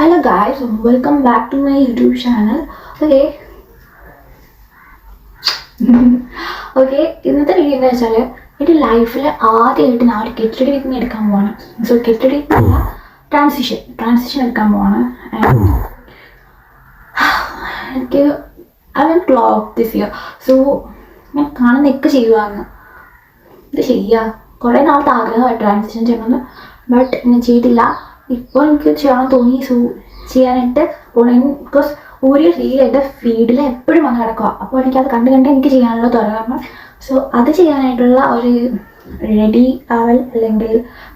Hello guys, welcome back to my YouTube channel. Okay, ഇന്നത്തെ video എന്താ വെച്ചാൽ എൻ്റെ ലൈഫിൽ ആദ്യമായിട്ട് ഞാൻ ഒരു ഗെറ്റ് റെഡി വിത്ത് മീ എടുക്കാൻ പോവാണ്. സോ ഗെറ്റ് റെഡി ട്രാൻസിഷൻ എടുക്കാൻ പോവാണ്. എനിക്ക് I will vlog this year. So ഞാൻ കാണുന്നതൊക്കെ ചെയ്യുവാണ്. ഇത് ചെയ്യുക കുറേ നാളത്തെ ആഗ്രഹമായിട്ട് ട്രാൻസിഷൻ ചെയ്യണമെന്ന്, ബട്ട് ഞാൻ ചെയ്തില്ല. ഇപ്പോൾ എനിക്ക് ചെയ്യണം തോന്നി. സോ ചെയ്യാനായിട്ട് പോകണം. ബിക്കോസ് ഒരു റീൽ എൻ്റെ ഫീഡിൽ എപ്പോഴും വന്ന് കിടക്കുക. അപ്പോൾ എനിക്കത് കണ്ട് എനിക്ക് ചെയ്യാനുള്ള ത്വരണം. സോ അത് ചെയ്യാനായിട്ടുള്ള ഒരു റെഡി ആവൽ അല്ലെങ്കിൽ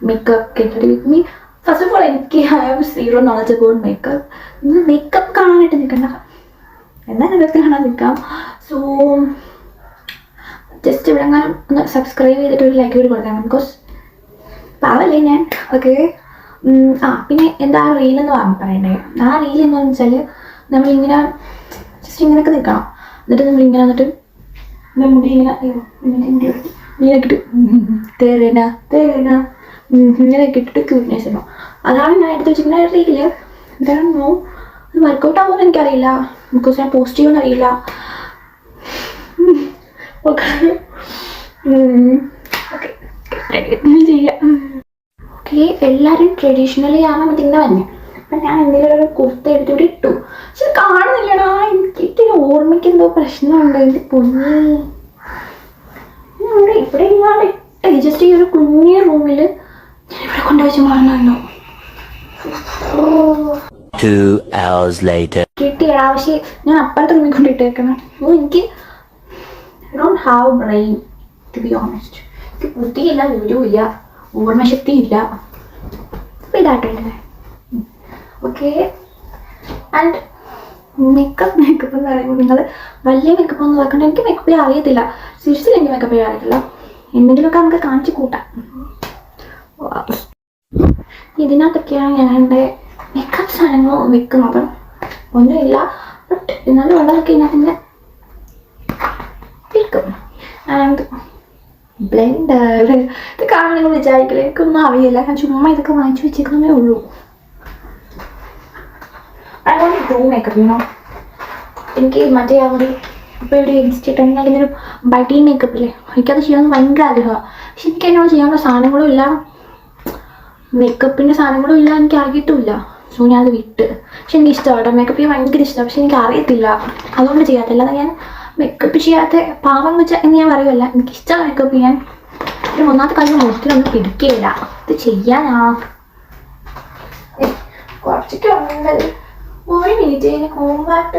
makeup get ready with me. First of all എനിക്ക് I have zero knowledge about makeup. ഇന്ന് മേക്കപ്പ് കാണാനായിട്ട് നിൽക്കണ്ട, എന്തായാലും ഇതൊക്കെ കാണാൻ നിൽക്കാം. സോ ജസ്റ്റ് ഇവിടെ അങ്ങനെ ഒന്ന് സബ്സ്ക്രൈബ് ചെയ്തിട്ട് ഒരു ലൈക്ക് കൂടി കൊടുക്കാം. ബിക്കോസ് പാവല്ലേ ഞാൻ. ഓക്കെ, പിന്നെ എന്താ റീലെന്ന് പറയണ്ടേ. ആ റീൽ എന്താണെന്ന് വെച്ചാൽ നമ്മളിങ്ങനെ ജസ്റ്റ് ഇങ്ങനെയൊക്കെ നിൽക്കണം. എന്നിട്ട് നമ്മളിങ്ങനെ വന്നിട്ട് മുടി ഇങ്ങനെ ഇങ്ങനെയൊക്കെ തേരന ഇങ്ങനെയൊക്കെ ഇട്ടിട്ട് ക്യൂട്ട്നെസ് ഇടണം. അതാണ് ഞാൻ എടുത്ത് വെച്ചിരിക്കുന്ന റീല്. എന്താണോ അത് വർക്കൗട്ട് ആവുമെന്ന് എനിക്കറിയില്ല, ബിക്കോസ് ഞാൻ പോസ്റ്റ് ചെയ്യുമെന്ന് അറിയില്ല. ഓക്കെ ചെയ്യാം. ഓക്കെ, എല്ലാവരും ട്രഡീഷണലി ആണ് മറ്റിങ്ങനെ തന്നെ. അപ്പം ഞാൻ എന്തെങ്കിലും ഒരു കുർത്ത എടുത്തിട്ട് ഇട്ടു. പക്ഷെ കാണുന്നില്ലടാ, എനിക്ക് ഓർമ്മയ്ക്ക് എന്തോ പ്രശ്നമുണ്ട്. എൻ്റെ പൊന്നി ഇവിടെ ഇല്ലാതെ ഇട്ടേ. ജസ്റ്റ് ഈ ഒരു കുഞ്ഞു റൂമിൽ ഞാൻ ഇവിടെ കൊണ്ടുവച്ച് മാറണമല്ലോ. കിട്ടിയടാ, പക്ഷേ ഞാൻ അപ്പുറത്തെ റൂമിൽ കൊണ്ടിട്ടേക്കണം. എനിക്ക് I don't have brain to be honest. എനിക്ക് ബുദ്ധിയില്ല, വിവരവുമില്ല, ഓർമ്മശക്തിയില്ല. അപ്പോൾ ഇതായിട്ടുണ്ട്. ഓക്കെ, ആൻഡ് മേക്കപ്പ് എന്ന് പറയുമ്പോൾ നിങ്ങൾ വലിയ മേക്കപ്പ് ഒന്നും നോക്കണ്ട. എനിക്ക് മേക്കപ്പ് ചെയ്യാൻ അറിയത്തില്ല. സീരിയസ്ലി എനിക്ക് മേക്കപ്പ് ചെയ്യാൻ അറിയത്തില്ല. എന്തെങ്കിലുമൊക്കെ നമുക്ക് കാണിച്ച് കൂട്ടാം. ഇതിനകത്തൊക്കെയാണ് ഞാൻ എൻ്റെ മേക്കപ്പ് സാധനങ്ങൾ വെക്കുന്നത്. ഒന്നുമില്ല, ബട്ട് എന്നാലും ഉള്ളതൊക്കെ ഇതിനകത്ത് വെക്കും. ആൻഡ് ബ്ലെൻഡർ ഇത് കാണാൻ നിങ്ങൾ വിചാരിക്കില്ല, എനിക്കൊന്നും അറിയില്ല. ഞാൻ ചുമ്മാ ഇതൊക്കെ വാങ്ങിച്ചു വെച്ചേക്കുന്നേ ഉള്ളൂ. അതുകൊണ്ട് ബ്രൂ മേക്കപ്പ് ചെയ്യണം. എനിക്ക് മറ്റേ അവിടെ ഇപ്പോൾ ഇവിടെ ഇൻസ്റ്റിറ്റ്യൂട്ട് അതിനൊരു ബഡി മേക്കപ്പില്ലേ, എനിക്കത് ചെയ്യാൻ ഭയങ്കര ആഗ്രഹമാണ്. പക്ഷെ എനിക്ക് അതിനോട് ചെയ്യാനുള്ള സാധനങ്ങളും ഇല്ല, മേക്കപ്പിൻ്റെ സാധനങ്ങളും ഇല്ല, എനിക്ക് അറിയത്തുമില്ല. സോ ഞാനത് വിട്ട്. പക്ഷെ എനിക്ക് ഇഷ്ടമാണ് മേക്കപ്പ് ചെയ്യാൻ ഭയങ്കര ഇഷ്ടമാണ്. പക്ഷെ എനിക്ക് അറിയത്തില്ല, അതുകൊണ്ട് ചെയ്യാത്തില്ല. അത് ഞാൻ മേക്കപ്പ് ചെയ്യാത്ത പാവം വെച്ചാൽ എന്ന് ഞാൻ പറയുമല്ല. എനിക്കിഷ്ടമാണ് മേക്കപ്പ് ചെയ്യാൻ. ഒരു ഒന്നാമത്തെ കാര്യം മുഖത്തിലൊന്നും പിടിക്കുകയില്ല. ഇത് ചെയ്യാനാ കുറച്ചൊക്കെ ഉണ്ട്. ഒരു മിനിറ്റ്, എൻ്റെ കോമ്പാക്ട്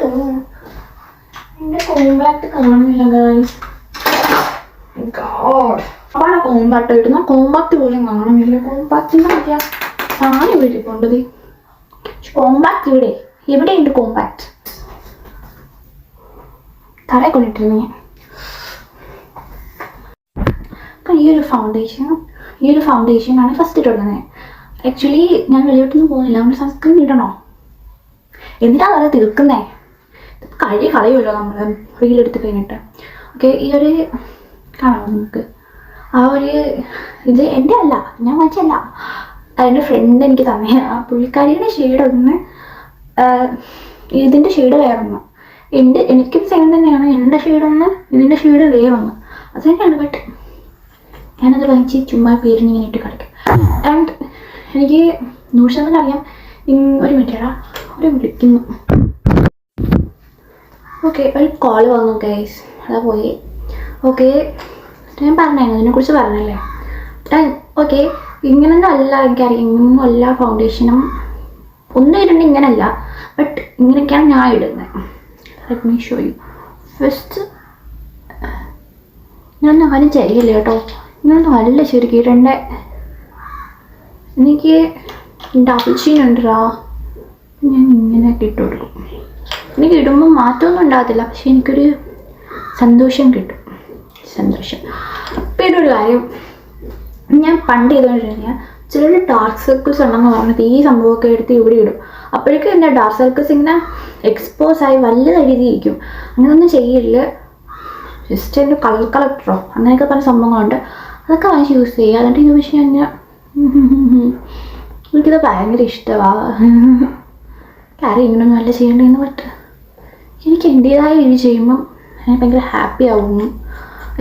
കാണുന്നില്ല ഗൈസ്. അവിടെ കോമ്പാക്ട് കിട്ടുന്ന കോമ്പാക്ട് പോലും കാണുന്നില്ല. കോമ്പാക്റ്റിൻ്റെ മറ്റേ സാധനം വീട്ടിക്കൊണ്ടത്. കോമ്പാക്ട് എവിടെയുണ്ട് കോമ്പാക്ട്? തറയെ കൊണ്ടിട്ടിരുന്നു ഞാൻ. അപ്പം ഈ ഒരു ഫൗണ്ടേഷനാണ് ഫസ്റ്റ് ഇട്ടുള്ളത്. ആക്ച്വലി ഞാൻ വെളിയോട്ടൊന്നും പോകുന്നില്ല. നമ്മൾ സൺസ്ക്രീൻ ഇടണോ? എന്തിനാണ് അത് തീർക്കുന്നേ? കളയുമല്ലോ നമ്മൾ റീലെടുത്ത് കഴിഞ്ഞിട്ട്. ഓക്കെ, ഈ ഒരു കാണാമോ നിങ്ങൾക്ക്? ആ ഒരു ഇത് എൻ്റെ അല്ല, ഞാൻ വാങ്ങിച്ചല്ല, എൻ്റെ ഫ്രണ്ട് എനിക്ക് തന്നെ. ആ പുള്ളിക്കാരിയുടെ ഷെയ്ഡൊന്ന്, ഇതിൻ്റെ ഷെയ്ഡ് വേറൊന്ന്. എനിക്കും സെയിം തന്നെയാണ്. എൻ്റെ ഷെയ്ഡൊന്ന്, ഇതിൻ്റെ ഷെയ്ഡ് വേറൊന്ന്. അത് തന്നെയാണ്. ബട്ട് ഞാനത് വാങ്ങിച്ച് ചുമ്മാ പേരിന് ഇങ്ങനെ ഇട്ട് കളിക്കും. ആൻഡ് എനിക്ക് 100% അറിയാം. ഒരു മിനിറ്റടാ, ഒരു വിളിക്കുന്നു. ഓക്കെ, ഒരു കോൾ വന്നു ഗൈസ്, അതാ പോയി. ഓക്കെ, ഞാൻ പറഞ്ഞായിരുന്നു, അതിനെക്കുറിച്ച് പറഞ്ഞല്ലേ. ഓക്കെ, ഇങ്ങനൊന്നും അല്ല, എനിക്കറിയാം. ഇങ്ങനൊന്നും അല്ല ഫൗണ്ടേഷനും ഒന്നും ഇടുന്നുണ്ട്, ഇങ്ങനല്ല. ബട്ട് ഇങ്ങനെയൊക്കെയാണ് ഞാൻ ഇടുന്നത്. Let me show you. First ഞാനൊന്നും ആരും ചെയ്യില്ല കേട്ടോ. ഇങ്ങനൊന്നും അല്ല ശരിക്കും ഇടേണ്ട. എനിക്ക് ഡബിൾ ഷീൻ ഉണ്ടോ, ഞാൻ ഇങ്ങനെയൊക്കെ ഇട്ട് കൊടുക്കും. എനിക്ക് ഇടുമ്പോൾ മാറ്റമൊന്നും ഉണ്ടാകത്തില്ല, പക്ഷെ എനിക്കൊരു സന്തോഷം കിട്ടും. പിന്നെ ഒരു കാര്യം ഞാൻ പണ്ട് ചെയ്തുകൊണ്ടിരുന്ന, ചിലർ ഡാർക്ക് സർക്കിൾസ് ഉണ്ടെന്ന് പറഞ്ഞിട്ട് ഈ സംഭവമൊക്കെ എടുത്ത് ഇവിടെ ഇടും. അപ്പോഴേക്കും എൻ്റെ ഡാർക്ക് സർക്കിൾസ് ഇങ്ങനെ എക്സ്പോസ് ആയി വലുതായി രീതിയിരിക്കും. അങ്ങനെയൊന്നും ചെയ്യില്ല. ജസ്റ്റ് എൻ്റെ കളക്ടറോ അങ്ങനെയൊക്കെ പല സംഭവങ്ങളുണ്ട്, അതൊക്കെ വാങ്ങിച്ച് യൂസ് ചെയ്യുക. എന്നിട്ട് യൂസ് ചെയ്യാൻ എനിക്കിത് ഭയങ്കര ഇഷ്ടമാണ്. കാര്യം ഇങ്ങനെയൊന്നും അല്ല ചെയ്യേണ്ടതെന്ന്. ബട്ട് എനിക്ക് എൻ്റേതായ രീതി ചെയ്യുമ്പം ഞാൻ ഭയങ്കര ഹാപ്പി ആവുന്നു.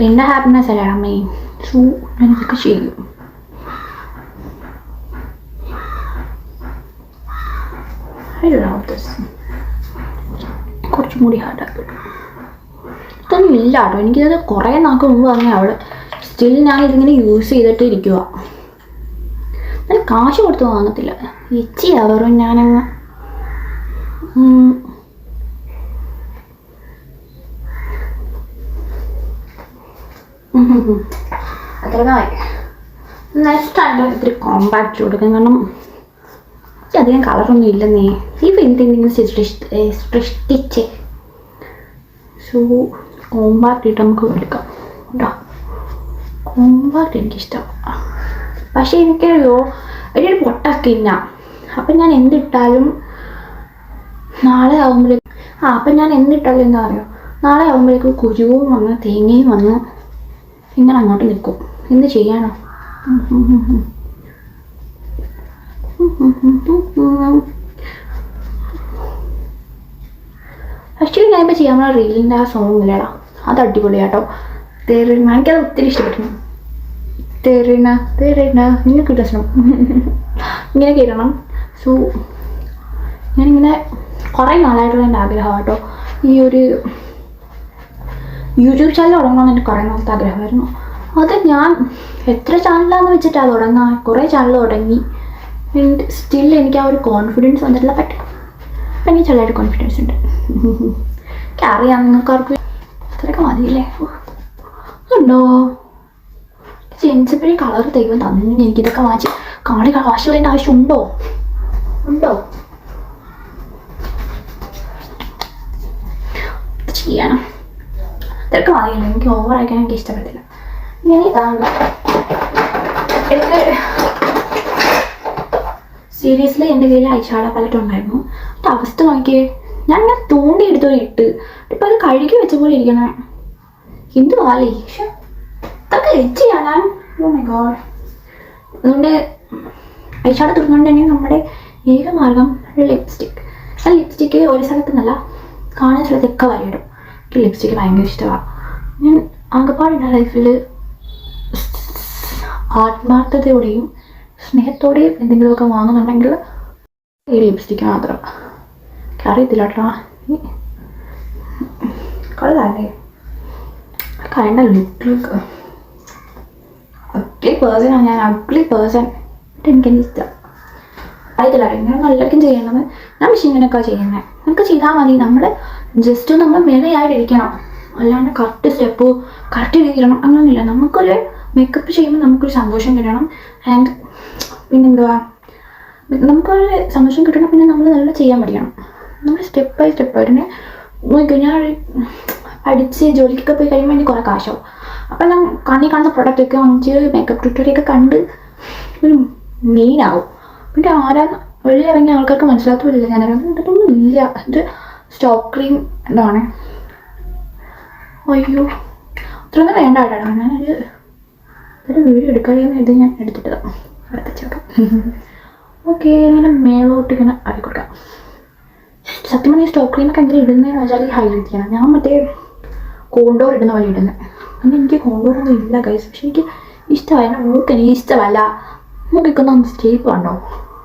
എൻ്റെ ഹാപ്പിനെസ് അല്ല മെയിൻ. സോ ഞാൻ ഇതൊക്കെ ചെയ്യും. കുറച്ചും കൂടി ഹാർഡാക്കി ഇതൊന്നും ഇല്ല കേട്ടോ. എനിക്കിത് കുറേ നാൾക്ക് മുമ്പ് പറഞ്ഞ അവൾ സ്റ്റിൽ ഞാൻ ഇതിങ്ങനെ യൂസ് ചെയ്തിട്ട് ഇരിക്കുക. ഞാൻ കാശ് കൊടുത്ത് വാങ്ങത്തില്ല. ഇച്ചിയാ വെറും ഞാനങ്ങ് അത്രമായി. നെക്സ്റ്റ് ആയിട്ട് ഇത്തിരി കോമ്പാക്റ്റ് കൊടുക്കും. കാരണം അധികം കളറൊന്നും ഇല്ലെന്നേ. ഈ പെയിൻറ്റിങ് സൃഷ്ടിച്ച് സോ കോമ്പാക്റ്റ് ഇട്ട് നമുക്ക് എടുക്കാം കേട്ടോ. കോമ്പാക്റ്റ് എനിക്കിഷ്ടമാണ്. പക്ഷേ എനിക്കറിയോ ഒരു പൊട്ടക്കില്ല. അപ്പം ഞാൻ എന്തിട്ടാലും നാളെ ആകുമ്പോഴേക്കും അപ്പം ഞാൻ എന്തിട്ടാലും എന്താ പറയുക, നാളെ ആകുമ്പോഴേക്കും കുരുവും വന്ന് തേങ്ങയും വന്ന് ഇങ്ങനെ അങ്ങോട്ട് നിൽക്കും. എന്ത് ചെയ്യാനോ? ആക്ച്വലി ഞാനിപ്പോൾ ചെയ്യാൻ പോണ റീലിൻ്റെ ആ സോങ് ഇല്ലടാ, അത് അടിപൊളിയാട്ടോ. തേറിന എനിക്കത് ഒത്തിരി ഇഷ്ടപ്പെട്ടു. തേറിന തേറിന ഇങ്ങനെ കിട്ടണം, ഇങ്ങനെ കേൾക്കണം. സോ ഞാനിങ്ങനെ കുറേ നാളായിട്ടുള്ള എൻ്റെ ആഗ്രഹമാണ് കേട്ടോ. ഈ ഒരു യൂട്യൂബ് ചാനൽ തുടങ്ങണമെന്ന് എനിക്ക് കുറേ നാളത്തെ ആഗ്രഹമായിരുന്നു. അത് ഞാൻ എത്ര ചാനലാണെന്ന് വെച്ചിട്ടാണ് തുടങ്ങാൻ. കുറേ ചാനൽ തുടങ്ങി. സ്റ്റിൽ എനിക്ക് ആ ഒരു കോൺഫിഡൻസ് വന്നിട്ടില്ല. ബട്ട് അപ്പം എനിക്ക് ചെറുതായിട്ട് കോൺഫിഡൻസ് ഉണ്ട്. എനിക്കറിയാം നിങ്ങൾക്കാർക്ക് അത്രയൊക്കെ മതിയില്ലേ? ഉണ്ടോ ജെൻസിപ്പഴി കളർ ദൈവം തന്നു. എനിക്കിതൊക്കെ വാങ്ങിച്ച് കാടി വാഷ് ചെയ്യേണ്ട ആവശ്യം ഉണ്ടോ? ചെയ്യണം. ഇതൊക്കെ മതിയില്ല. എനിക്ക് ഓവറാക്കാൻ എനിക്ക് ഇഷ്ടപ്പെട്ടില്ല. ഇങ്ങനെ ഇതാണ് എനിക്ക് സീരിയസ്ലി എൻ്റെ കയ്യിൽ ഐഷാഡ പാലറ്റ് ഉണ്ടായിരുന്നു. എൻ്റെ അവസ്ഥ നോക്കിയേ, ഞാൻ ഇങ്ങനെ തോണ്ടി എടുത്തോടെ ഇട്ട് ഇപ്പം അത് കഴുകി വെച്ച പോലെ ഇരിക്കണേ. എന്തുവാലേ ഇതൊക്കെ എച്ച് ചെയ്യാനാ. Oh my God. അതുകൊണ്ട് ഐഷാഡ തുറന്നുകൊണ്ട് തന്നെ നമ്മുടെ ഏക മാർഗം ലിപ്സ്റ്റിക്ക്. ആ ലിപ്സ്റ്റിക്ക് ഒരു സ്ഥലത്ത് നിന്നല്ല, കാണുന്ന സ്ഥലത്തൊക്കെ വരയിടും. എനിക്ക് ലിപ്സ്റ്റിക്ക് ഭയങ്കര ഇഷ്ടമാണ്. ഞാൻ ആകെപ്പാടുള്ള ലൈഫിൽ ആത്മാർത്ഥതയോടെയും സ്നേഹത്തോടെയും എന്തെങ്കിലുമൊക്കെ വാങ്ങുന്നുണ്ടെങ്കിൽ ഈ ലിപ്സ്റ്റിക്ക് മാത്രം. അറിയത്തില്ല കേട്ടോ. കൊള്ളാല്ലേ? കണ്ട ലുക്ക് അഗ്ലി പേഴ്സണാണ് ഞാൻ. അഗ്ലി പേഴ്സൺ എനിക്കെന്നെ ഇഷ്ടം. അറിയത്തില്ല ഇങ്ങനെ നല്ലതൊക്കെ ചെയ്യണത്. ഞാൻ മെഷീനൊക്കെ ചെയ്യുന്നത് നമുക്ക് ചെയ്താൽ മതി. നമ്മൾ ജസ്റ്റ് നമ്മൾ മെനയായിട്ടിരിക്കണം. അല്ലാണ്ട് കറക്റ്റ് സ്റ്റെപ്പ് കറക്റ്റ് ചെയ്തിരണം അങ്ങനെയൊന്നുമില്ല. നമുക്കൊരു മേക്കപ്പ് ചെയ്യുമ്പോൾ നമുക്കൊരു സന്തോഷം കിട്ടണം. ആൻഡ് പിന്നെന്തുവാ, നമുക്കൊരു സന്തോഷം കിട്ടണം. പിന്നെ നമ്മൾ നല്ല ചെയ്യാൻ പഠിക്കണം. നമ്മൾ സ്റ്റെപ്പ് ബൈ സ്റ്റെപ്പ് അതിനെ ഞാൻ പഠിച്ച് ജോലിക്കൊക്കെ പോയി കഴിയുമ്പോൾ എനിക്ക് കുറേ കാശാവും. അപ്പം ഞാൻ കണ്ണി കാണുന്ന പ്രൊഡക്റ്റൊക്കെ വാങ്ങിച്ച് മേക്കപ്പ് ട്യൂട്ടോറിയൊക്കെ കണ്ട് ഒരു മെയിനാവും. പിന്നെ വെളിയിൽ ഇറങ്ങിയ ആൾക്കാർക്ക് മനസ്സിലാത്തതില്ല ഞാൻ ഇതൊന്നും ഇല്ല. ഇത് സ്റ്റോപ്പ് ക്രീം എന്താണ്. അയ്യോ അത്രയൊന്നും വേണ്ട കേട്ടോ. ഞാനൊരു വീഡിയോ എടുക്കാതെന്ന് ഇത് ഞാൻ എടുത്തിട്ടതാണ്. അടുത്ത ചേക്കാം. ഓക്കെ ഇങ്ങനെ മേളോട്ട് ഇങ്ങനെ ആക്കി കൊടുക്കാം. സത്യം പറഞ്ഞാൽ സ്റ്റോപ്പ് ക്രീമൊക്കെ എന്തെങ്കിലും ഇടുന്നതെന്ന് വെച്ചാൽ ഈ ഹൈലൈറ്റ് ചെയ്യണം. ഞാൻ മറ്റേ കോണ്ടോർ ഇടുന്ന പോലെ ഇടുന്നത്. അങ്ങനെ എനിക്ക് കോണ്ടോറൊന്നും ഇല്ല ഗൈസ്. പക്ഷെ എനിക്ക് ഇഷ്ടമായ മൂക്ക് എനിക്ക് ഇഷ്ടമല്ല. മൂക്കിക്കൊന്ന് സ്റ്റേപ്പ് കണ്ടോ.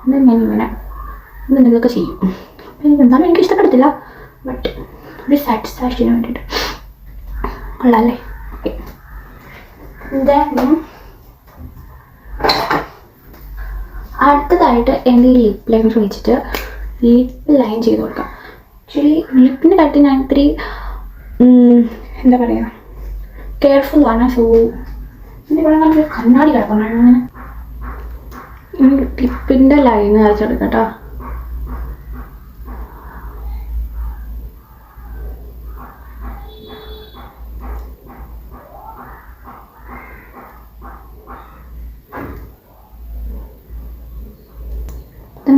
എന്നാൽ ഞാനിങ്ങനെ എന്തെങ്കിലുമൊക്കെ ചെയ്യും. അപ്പം എനിക്ക് എന്തായാലും എനിക്ക് ഇഷ്ടപ്പെടത്തില്ല. ബട്ട് ഒരു സാറ്റിസ്ഫാക്ഷന് വേണ്ടിയിട്ട് കൊള്ളാല്ലേ. ഓക്കെ അടുത്തതായിട്ട് എൻ്റെ ഈ ലിപ്പ് ലൈനർ വെച്ചിട്ട് ലിപ്പ് ലൈൻ ചെയ്ത് കൊടുക്കാം. ആക്ച്വലി ലിപ്പിൻ്റെ കാര്യത്തിൽ ഞാൻ ഇത്തിരി എന്താ പറയുക കെയർഫുള്ളാണ്. സോ ഇവിടെ നല്ലൊരു കണ്ണാടി കിടക്കണം. അങ്ങനെ ലിപ്പിൻ്റെ ലൈൻ വരച്ചെടുക്കാം കേട്ടോ.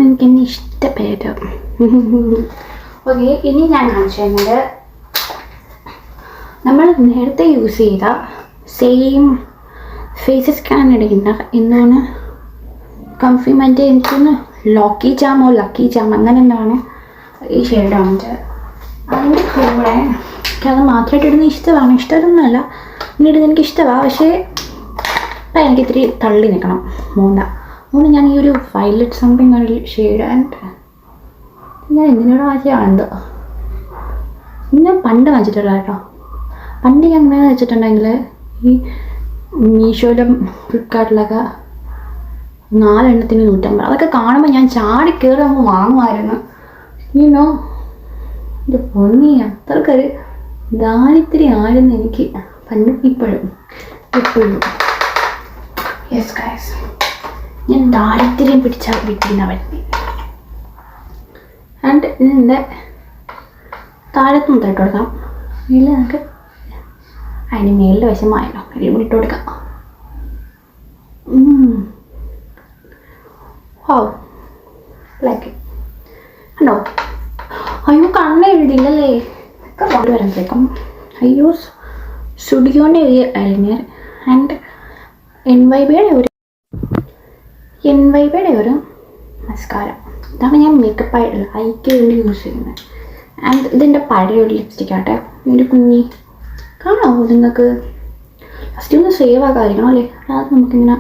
എനിക്ക് എന്നെ ഇഷ്ടപ്പെട്ടു. ഓക്കെ ഇനി ഞാൻ കാണിച്ചു തരുന്നത് നമ്മൾ നേരത്തെ യൂസ് ചെയ്ത സെയിം ഫേസ് സ്കാൻ എടുക്കുന്ന എന്താണ് കംഫി മറ്റേ എനിക്കൊന്ന് ലക്കി ജാമോ അങ്ങനെ എന്താണ് ഈ ഷെയ്ഡാണ്. അതിൻ്റെ കൂടെ എനിക്കത് മാത്രമായിട്ട് ഇടുന്ന ഇഷ്ടമാണ്, ഇഷ്ടമൊന്നുമല്ല, ഇങ്ങനെ ഇടുന്നത് എനിക്ക് ഇഷ്ടമാണ്. പക്ഷേ അപ്പം എനിക്ക് ഇത്തിരി തള്ളി നിൽക്കണം അതുകൊണ്ട് ഞാൻ ഈ ഒരു വയലറ്റ് സംതിങ് ഒരു ഷെയ്ഡ്. ആൻഡ് ഞാൻ എന്തിനോട് വാങ്ങിച്ചതാണെന്തോ ഞാൻ പണ്ട് വാങ്ങിച്ചിട്ടുള്ള കേട്ടോ. പണ്ട് ഞാൻ എങ്ങനെയാണെന്ന് വെച്ചിട്ടുണ്ടെങ്കിൽ ഈ മീഷോയിലും ഫ്ലിപ്കാർട്ടിലൊക്കെ 4 എണ്ണത്തിന് 150, അതൊക്കെ കാണുമ്പോൾ ഞാൻ ചാടി കയറി അങ്ങ് വാങ്ങുമായിരുന്നു. ഇനോ ഇത് പൊന്നി അത്രക്കൊരു ദാരിദ്ര്യം ആയിരുന്നു എനിക്ക് പണ്ട്. ഇപ്പോഴും യെസ് ഗൈസ്, ഞാൻ ദാരിദ്ര്യം പിടിച്ച വീട്ടിൽ ആൻഡ് ഇതിൻ്റെ താഴത്ത് മുതൽ ഇട്ട് കൊടുക്കാം. ഇതിൽ നമുക്ക് അതിന് മേലിൽ വശമായല്ലോ, ഇതിൽ കൂടി ഇട്ട് കൊടുക്കാം. ഓ ലൈക്ക് ഉണ്ടോ? അയ്യോ കണ്ണ് എഴുതില്ലല്ലേ, ഒക്കെ കൊണ്ട് വരുമ്പോഴേക്കും. അയ്യോ സ്റ്റുഡിയോൻ്റെ ഒരു ഐലൈനർ ആൻഡ് എൻ വൈബയുടെ ഒരു മസ്കാര. ഇതാണ് ഞാൻ മേക്കപ്പ് ആയിട്ടുള്ള ഐക്ക് വേണ്ടി യൂസ് ചെയ്യുന്നത്. ആൻഡ് ഇതിൻ്റെ പഴയ ഒരു ലിപ്സ്റ്റിക് ആട്ടെ, ഒരു കുഞ്ഞി കാണാമോ നിങ്ങൾക്ക്? ഫസ്റ്റ് ഒന്ന് സേവ് ആക്കാതിരിക്കണം അല്ലേ, അത് നമുക്കിങ്ങനെ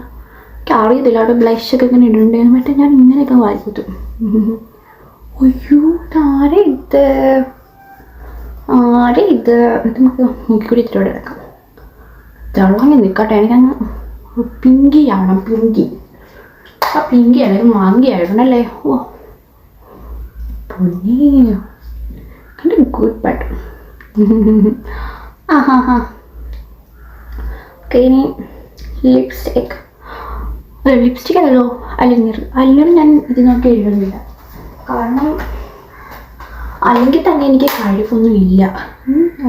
എനിക്ക് അറിയത്തില്ല. അവിടെ ബ്ലഷൊക്കെ ഇങ്ങനെ ഇടണ്ടേന്ന് പറ്റും. ഞാൻ ഇങ്ങനെയൊക്കെ വായിക്കും. അയ്യോ ആരെ ഇത് നമുക്ക് നോക്കിക്കൂടി ഇത്തിരി എടുക്കാം. തിളങ്ങി നിൽക്കട്ടെ, എനിക്കങ്ങ് പിങ്കി ആവണം. ആ പിങ്കി ആയാലും മാങ്കി ആയിട്ടുണ്ടല്ലേ. ഓ പൊന്നേ കണ്ട് ഗുഡ് ബട്ട് ഓക്കെ. ഇനി ലിപ്സ്റ്റിക് അല്ലല്ലോ, അലിനർ ഞാൻ ഇതിനൊക്കെ എഴുതുന്നില്ല, കാരണം അല്ലെങ്കിൽ തന്നെ എനിക്ക് കഴിവൊന്നും ഇല്ല.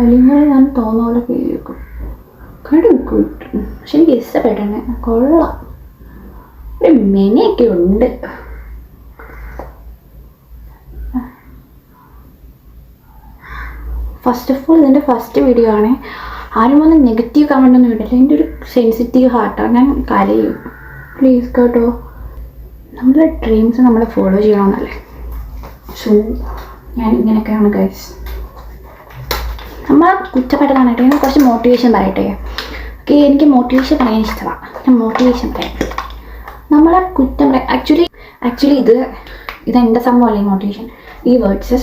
അലിനർ ഞാൻ തോന്നുന്ന പോലെ പേര് വെക്കും. കണ്ട് ഗുഡ്, പക്ഷെ എനിക്ക് ഇഷ്ടപ്പെട്ടന്നെ, കൊള്ളാം. ഒരു മെനയൊക്കെ ഉണ്ട്. ഫസ്റ്റ് ഓഫ് ഓൾ ഇതിൻ്റെ ഫസ്റ്റ് വീഡിയോ ആണ്. ആരും വന്ന് നെഗറ്റീവ് കമൻ്റ് ഒന്നും ഇടില്ല. എൻ്റെ ഒരു സെൻസിറ്റീവ് ഹാർട്ടാണ്, ഞാൻ കരയും. പ്ലീസ് കേട്ടോ, നമ്മുടെ ഡ്രീംസ് നമ്മൾ ഫോളോ ചെയ്യണമെന്നല്ലേ. സോ ഞാൻ ഇങ്ങനെയൊക്കെയാണ് ഗൈസ്. നമ്മൾ കുറ്റപ്പെട്ടതാണേട്ടെ, ഞാൻ കുറച്ച് മോട്ടിവേഷൻ പറയട്ടെ. ഓക്കെ, എനിക്ക് മോട്ടിവേഷൻ പറയാൻ ഇഷ്ടമാണ്. ഞാൻ മോട്ടിവേഷൻ പറയാം. നമ്മളെ കുറ്റം പറയാം. ആക്ച്വലി ഇതെൻ്റെ സംഭവമല്ലേ മോട്ടിവേഷൻ. ഈ വേർഡ്സ്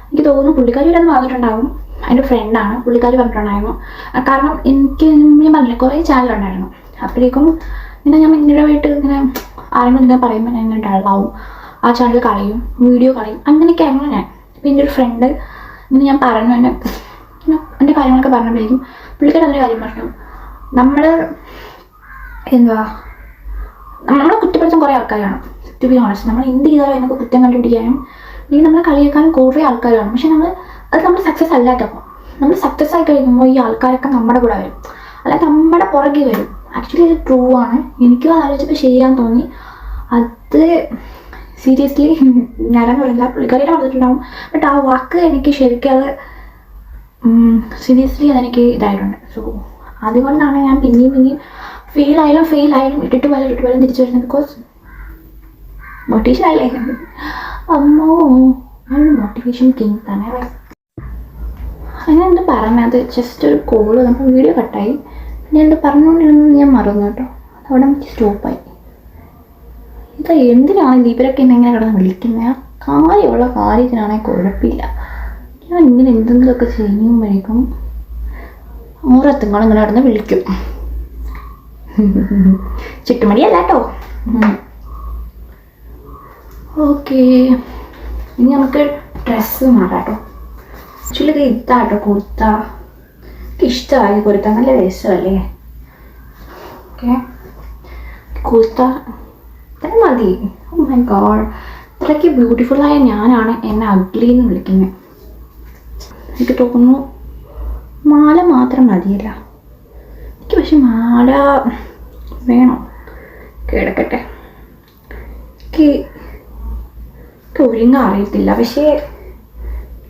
എനിക്ക് തോന്നുന്നു പുള്ളിക്കാരി അത് പറഞ്ഞിട്ടുണ്ടാകും. എൻ്റെ ഫ്രണ്ടാണ്, പുള്ളിക്കാരി പറഞ്ഞിട്ടുണ്ടായിരുന്നു. കാരണം എനിക്ക് ഞാൻ പറഞ്ഞില്ല, കുറേ ചാനലുണ്ടായിരുന്നു. അപ്പോഴേക്കും ഇങ്ങനെ ഞാൻ ഭയങ്കരമായിട്ട് ഇങ്ങനെ ആരെങ്കിലും ഇങ്ങനെ പറയുമ്പോൾ ഞാൻ ഇങ്ങനെ ഡള്ളാവും. ആ ചാനൽ കളയും, വീഡിയോ കളയും, അങ്ങനെയൊക്കെ ആയിരുന്നു ഞാൻ. അപ്പോൾ എൻ്റെ ഒരു ഫ്രണ്ട് ഇങ്ങനെ ഞാൻ പറഞ്ഞു, എൻ്റെ കാര്യങ്ങളൊക്കെ പറഞ്ഞപ്പോഴേക്കും പുള്ളിക്കാരി അതിൻ്റെ കാര്യം പറഞ്ഞു. നമ്മളെ കുറ്റപ്പെടുത്താൻ കുറേ ആൾക്കാരാണ്. ടു ബി ഓണസ്റ്റ്, നമ്മൾ എന്ത് ചെയ്താലും അതിനൊക്കെ കുറ്റം കണ്ടുപിടിക്കാനും അല്ലെങ്കിൽ നമ്മളെ കളിയേക്കാനും കുറേ ആൾക്കാരാണ്. പക്ഷെ നമ്മൾ സക്സസ് അല്ലാത്തപ്പോൾ, നമ്മൾ സക്സസ് ആയി കഴിയുമ്പോൾ ഈ ആൾക്കാരൊക്കെ നമ്മുടെ കൂടെ വരും, അല്ലാതെ നമ്മുടെ പുറകെ വരും. ആക്ച്വലി ഇത് ട്രൂ ആണ്. എനിക്കും അത് ആലോചിച്ചപ്പോൾ ശരിയാന്ന് തോന്നി. അത് സീരിയസ്ലി ഞാനൊന്നും അറിയില്ല, പുള്ളിക്കാരിയുടെ പറഞ്ഞിട്ടുണ്ടാവും. ബട്ട് ആ വാക്ക് എനിക്ക് ശരിക്കും അത് സീരിയസ്ലി അതെനിക്ക് ഇതായിട്ടുണ്ട്. സോ അതുകൊണ്ടാണ് ഞാൻ പിന്നെയും ഫെയിൽ ആയാലും ഇട്ടിട്ട് പോയാലും തിരിച്ചു വരുന്നത്. ബിക്കോസ് മോട്ടിവേഷൻ ആയില്ലേ. അമ്മോ മോട്ടിവേഷൻ കിങ് തന്നെ. അങ്ങനെ എന്ത് പറഞ്ഞത്, ജസ്റ്റ് ഒരു കോള് നമ്മൾ വീഡിയോ കട്ടായി. ഞാൻ എന്ത് പറഞ്ഞുകൊണ്ടിരുന്നത് ഞാൻ മറന്നു കേട്ടോ. അതവിടെ എനിക്ക് സ്റ്റോപ്പായി. ഇത് എന്തിനാണ് ഇവരൊക്കെ എന്നെ കിടന്ന് വിളിക്കുന്നത്? ആ കാര്യമുള്ള കാര്യത്തിനാണെങ്കിൽ കുഴപ്പമില്ല. ഞാൻ ഇങ്ങനെ എന്തെങ്കിലുമൊക്കെ ചെയ്യുമ്പോഴേക്കും ഓരോരുത്തങ്ങളും ഇങ്ങനെ കിടന്ന് വിളിക്കും. ചുറ്റുമടിയല്ല കേട്ടോ. ഓക്കെ, ഇനി നമുക്ക് ഡ്രസ്സ് മാറാട്ടോ. ആക്ച്വലി ഇത് ഇതാട്ടോ കുർത്ത. എനിക്ക് ഇഷ്ടമായി കുർത്ത, നല്ല രസമല്ലേ. ഓക്കെ, കുർത്ത തന്നെ മതി. ഓ മൈ ഗോഡ്, ഇത്രയ്ക്ക് ബ്യൂട്ടിഫുള്ളായ ഞാനാണ് എന്നെ അഗ്ലി എന്ന് വിളിക്കുന്നത്. എനിക്ക് തോന്നുന്നു മാല മാത്രം മതിയല്ല എനിക്ക്. പക്ഷെ മാല വേണം, കിടക്കട്ടെ. എനിക്ക് ഒരുങ്ങാൻ അറിയത്തില്ല, പക്ഷേ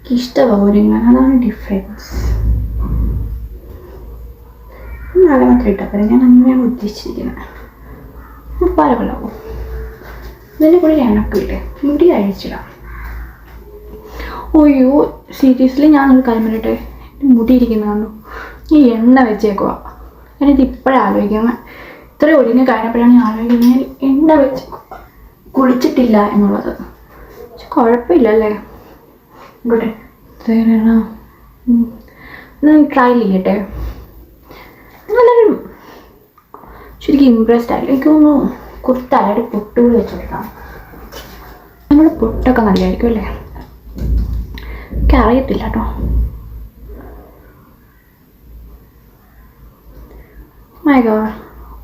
എനിക്കിഷ്ടമാണ് ഒരുങ്ങാൻ. അതാണ് ഡിഫറൻസ്. മാല മാത്രം ഇട്ടാൽ പോലെ, ഞാൻ അങ്ങനെയാണ് ഉദ്ദേശിച്ചിരിക്കുന്നത്. പല കൊള്ളാവും. ഇതിൻ്റെ കൂടെ എണ്ണക്കില്ലേ മുടി അഴിച്ചിടാം. അയ്യോ സീരിയസ്ലി ഞാനൊരു കാര്യം പറയട്ടെ, മുടിയിരിക്കുന്ന കണ്ടു, ഈ എണ്ണ വെച്ചേക്കുക. ഞാനിത് ഇപ്പോഴാണ് ആലോചിക്കുന്നത്. ഇത്രയും ഒഴിഞ്ഞ് കഴിഞ്ഞപ്പോഴാണ് ഞാൻ ആലോചിക്കുന്നത് എണ്ണ വെച്ച് കുളിച്ചിട്ടില്ല എന്നുള്ളത്. പക്ഷെ കുഴപ്പമില്ലല്ലേ. ഇവിടെ ട്രൈ ചെയ്യട്ടെ. നല്ലൊരു ശരിക്കും ഇമ്പ്രസ്ഡ് ആയി. എനിക്ക് തോന്നുന്നു കുറച്ച് തലയുടെ പൊട്ടുകൂടി വെച്ചെടുക്കാം. നമ്മുടെ പൊട്ടൊക്കെ നല്ലതായിരിക്കും അല്ലേ? എനിക്കറിയത്തില്ല കേട്ടോ. മൈ ഗോഡ്,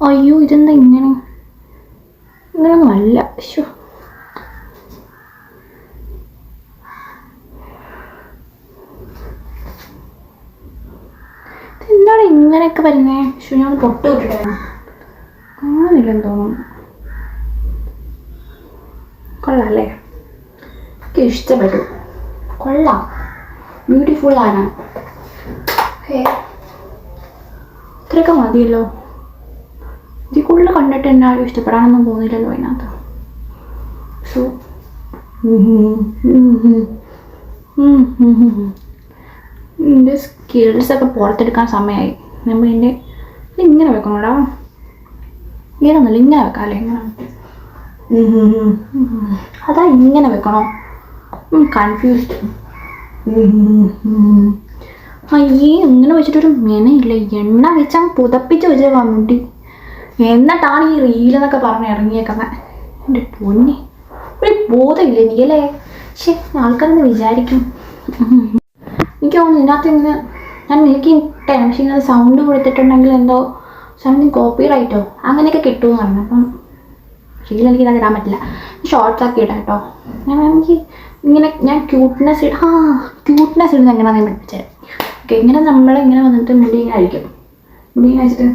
അയ്യോ ഇതെന്താ ഇങ്ങനെയൊന്നും അല്ല. ശോ, എന്താണ് ഇങ്ങനെയൊക്കെ വരുന്നേ? ശോ, ഞാൻ പൊട്ട് വിട്ടിട്ടായിരുന്നു. കാണുന്നില്ലെന്ന് തോന്നുന്നു. കൊള്ളാം അല്ലേ? എനിക്ക് ഇഷ്ടപ്പെട്ടു. കൊള്ളാം, ബ്യൂട്ടിഫുൾ ആണ്. ഇത്രയൊക്കെ മതിയല്ലോ. ഇതിൽ കൂടുതൽ കണ്ടിട്ട് എന്നാലും ഇഷ്ടപ്പെടാനൊന്നും പോകുന്നില്ലല്ലോ അതിനകത്ത്. സോ ഇതിൻ്റെ സ്കിൽസൊക്കെ പുറത്തെടുക്കാൻ സമയമായി. നമ്മൾ ഇതിൻ്റെ ഇങ്ങനെ വെക്കണോടാ. ഇങ്ങനെയൊന്നുമില്ല, ഇങ്ങനെ വെക്കാം അല്ലേ? ഇങ്ങനെ അതാ ഇങ്ങനെ വെക്കണോ? കൺഫ്യൂസ്ഡ്. അയ്യേ, ഇങ്ങനെ വെച്ചിട്ടൊരു മെനയില്ല. എണ്ണ വെച്ചാൽ പുതപ്പിച്ച് വെച്ചേക്കാ മുടി. എന്നിട്ടാണ് ഈ റീലെന്നൊക്കെ പറഞ്ഞ് ഇറങ്ങിയേക്കുന്നത്. എൻ്റെ പൊന്നെ, ഒരു ബോധമില്ല എനിക്കല്ലേ. പക്ഷേ ആൾക്കാരെന്ന് വിചാരിക്കും. എനിക്ക് തോന്നുന്നു ഇതിനകത്ത് ഇങ്ങനെ ഞാൻ എനിക്കിട്ടെ, പക്ഷെ ഇങ്ങനെ സൗണ്ട് കൊടുത്തിട്ടുണ്ടെങ്കിൽ എന്തോ സംതിങ് കോപ്പി റൈറ്റോ അങ്ങനെയൊക്കെ കിട്ടുമെന്ന് പറഞ്ഞു. അപ്പം റീൽ എനിക്ക് ഇതാ ഇടാൻ പറ്റില്ല, ഷോർട്സ് ആക്കി ഇടാം കേട്ടോ. ഞാൻ എനിക്ക് ഇങ്ങനെ ഞാൻ ക്യൂട്ട്നെസ് ഇടുന്നത് എങ്ങനെയാണെന്ന് ഞാൻ പഠിപ്പിച്ചത്. ഓക്കെ, ഇങ്ങനെ നമ്മളിങ്ങനെ വന്നിട്ട് മുടി ഇങ്ങനെ അഴിക്കും. മുടി ഇങ്ങനെ അഴിച്ചിട്ട്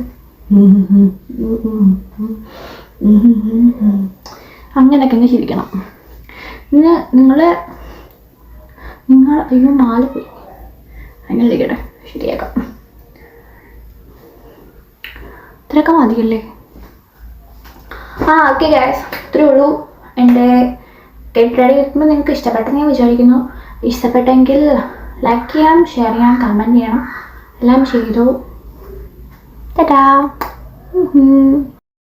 അങ്ങനെയൊക്കെ ഇങ്ങനെ ചിരിക്കണം. പിന്നെ നിങ്ങൾ അയ്യോ മാല പോയി, അങ്ങനെ ഇരിക്കട്ടെ, ശരിയാക്കാം. ഇത്രയൊക്കെ മതിയല്ലേ? ഓക്കെ ഗൈസ്, ഇത്രയേ ഉള്ളൂ. എൻ്റെ ഗെറ്റ് റെഡി വെക്കുമ്പോൾ നിങ്ങൾക്ക് ഇഷ്ടപ്പെട്ടെന്ന് ഞാൻ വിചാരിക്കുന്നു. ഇഷ്ടപ്പെട്ടെങ്കിൽ ലൈക്ക് ചെയ്യാം, ഷെയർ ചെയ്യാം, കമൻറ്റ് ചെയ്യണം. എല്ലാം ചെയ്തു. ടാറ്റാ.